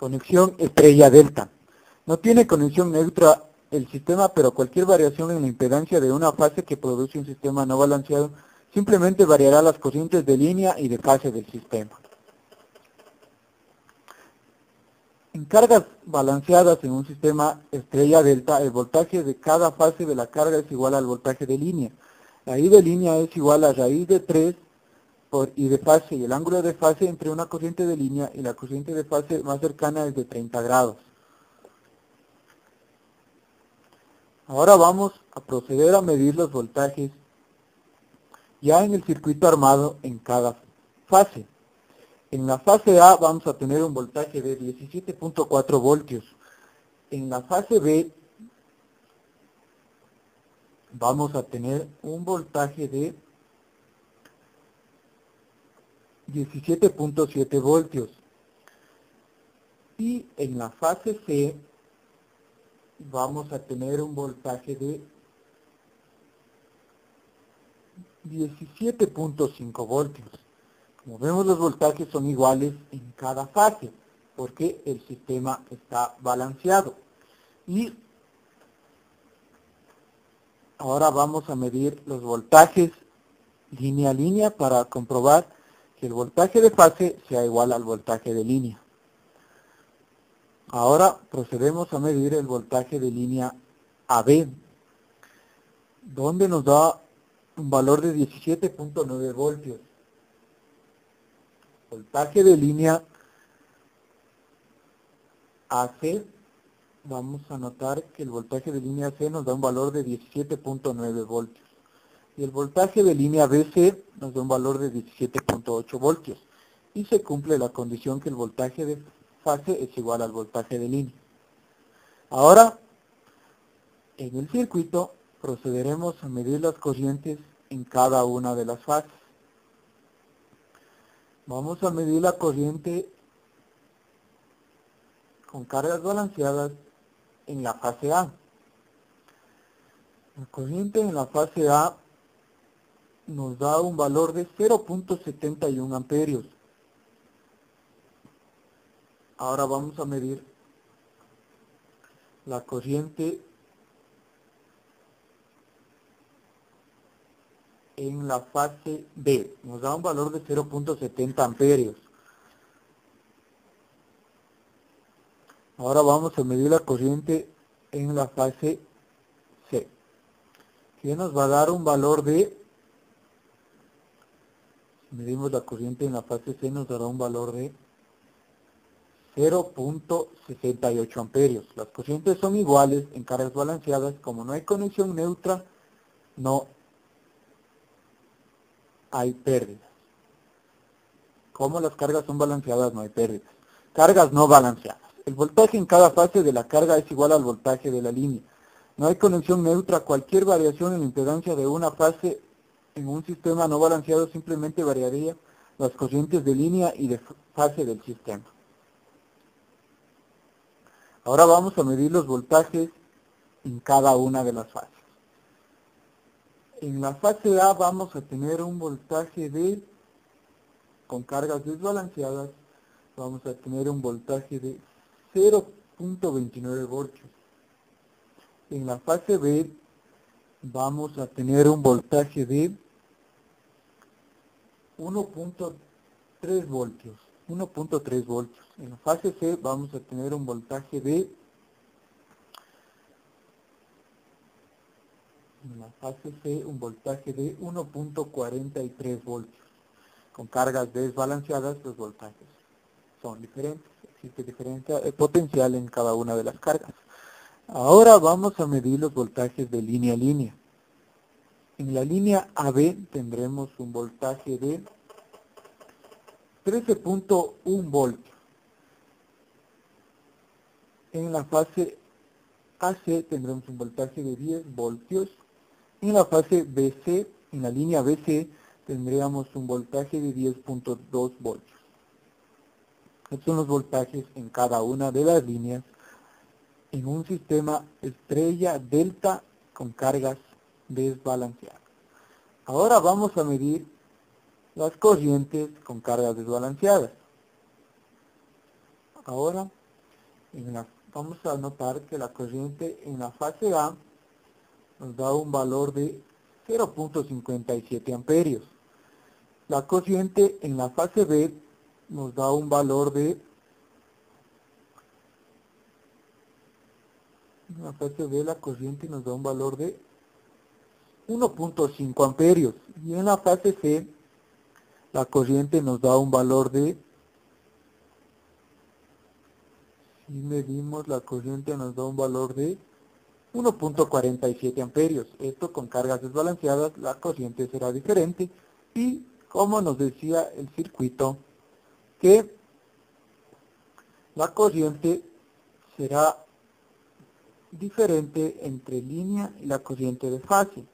Conexión estrella delta. No tiene conexión neutra el sistema, pero cualquier variación en la impedancia de una fase que produce un sistema no balanceado simplemente variará las corrientes de línea y de fase del sistema. En cargas balanceadas en un sistema estrella delta, el voltaje de cada fase de la carga es igual al voltaje de línea. La I de línea es igual a raíz de 3 por I de fase, y el ángulo de fase entre una corriente de línea y la corriente de fase más cercana es de 30 grados. Ahora vamos a proceder a medir los voltajes ya en el circuito armado en cada fase. En la fase A vamos a tener un voltaje de 17.4 voltios. En la fase B vamos a tener un voltaje de 17.7 voltios. Y en la fase C vamos a tener un voltaje de 17.5 voltios. Como vemos, los voltajes son iguales en cada fase, porque el sistema está balanceado. Y ahora vamos a medir los voltajes línea a línea para comprobar que el voltaje de fase sea igual al voltaje de línea. Ahora procedemos a medir el voltaje de línea AB, donde nos da un valor de 17.9 voltios. Voltaje de línea AC, vamos a notar que el voltaje de línea AC nos da un valor de 17.9 voltios. Y el voltaje de línea BC nos da un valor de 17.8 voltios. Y se cumple la condición que el voltaje de fase es igual al voltaje de línea. Ahora, en el circuito, procederemos a medir las corrientes en cada una de las fases. Vamos a medir la corriente con cargas balanceadas en la fase A. La corriente en la fase A nos da un valor de 0.71 amperios. Ahora vamos a medir la corriente en la fase B. Nos da un valor de 0.70 amperios. Ahora vamos a medir la corriente en la fase C, que nos va a dar un valor de, si medimos la corriente en la fase C, nos dará un valor de 0.68 amperios. Las corrientes son iguales en cargas balanceadas. Como no hay conexión neutra, no hay pérdidas. Como las cargas son balanceadas, no hay pérdidas. Cargas no balanceadas. El voltaje en cada fase de la carga es igual al voltaje de la línea. No hay conexión neutra. Cualquier variación en la impedancia de una fase en un sistema no balanceado simplemente variaría las corrientes de línea y de fase del sistema. Ahora vamos a medir los voltajes en cada una de las fases. En la fase A vamos a tener un voltaje de, con cargas desbalanceadas, vamos a tener un voltaje de 0.29 voltios. En la fase B vamos a tener un voltaje de 1.3 voltios. 1.3 voltios. En la fase C vamos a tener un voltaje de 1.43 voltios. Con cargas desbalanceadas, los voltajes son diferentes. Existe diferencia potencial en cada una de las cargas. Ahora vamos a medir los voltajes de línea a línea. En la línea AB tendremos un voltaje de 13.1 voltios. En la fase AC tendremos un voltaje de 10 voltios. En la fase BC, en la línea BC, tendríamos un voltaje de 10.2 voltios. Estos son los voltajes en cada una de las líneas en un sistema estrella delta con cargas desbalanceadas. Ahora vamos a medir las corrientes con cargas desbalanceadas. Ahora Vamos a notar que la corriente en la fase A nos da un valor de 0.57 amperios. La corriente en la fase B nos da un valor de 1.5 amperios. Y en la fase C, la corriente nos da un valor de, si medimos la corriente nos da un valor de 1.47 amperios. Esto con cargas desbalanceadas, la corriente será diferente. Y como nos decía el circuito, que la corriente será diferente entre línea y la corriente de fase.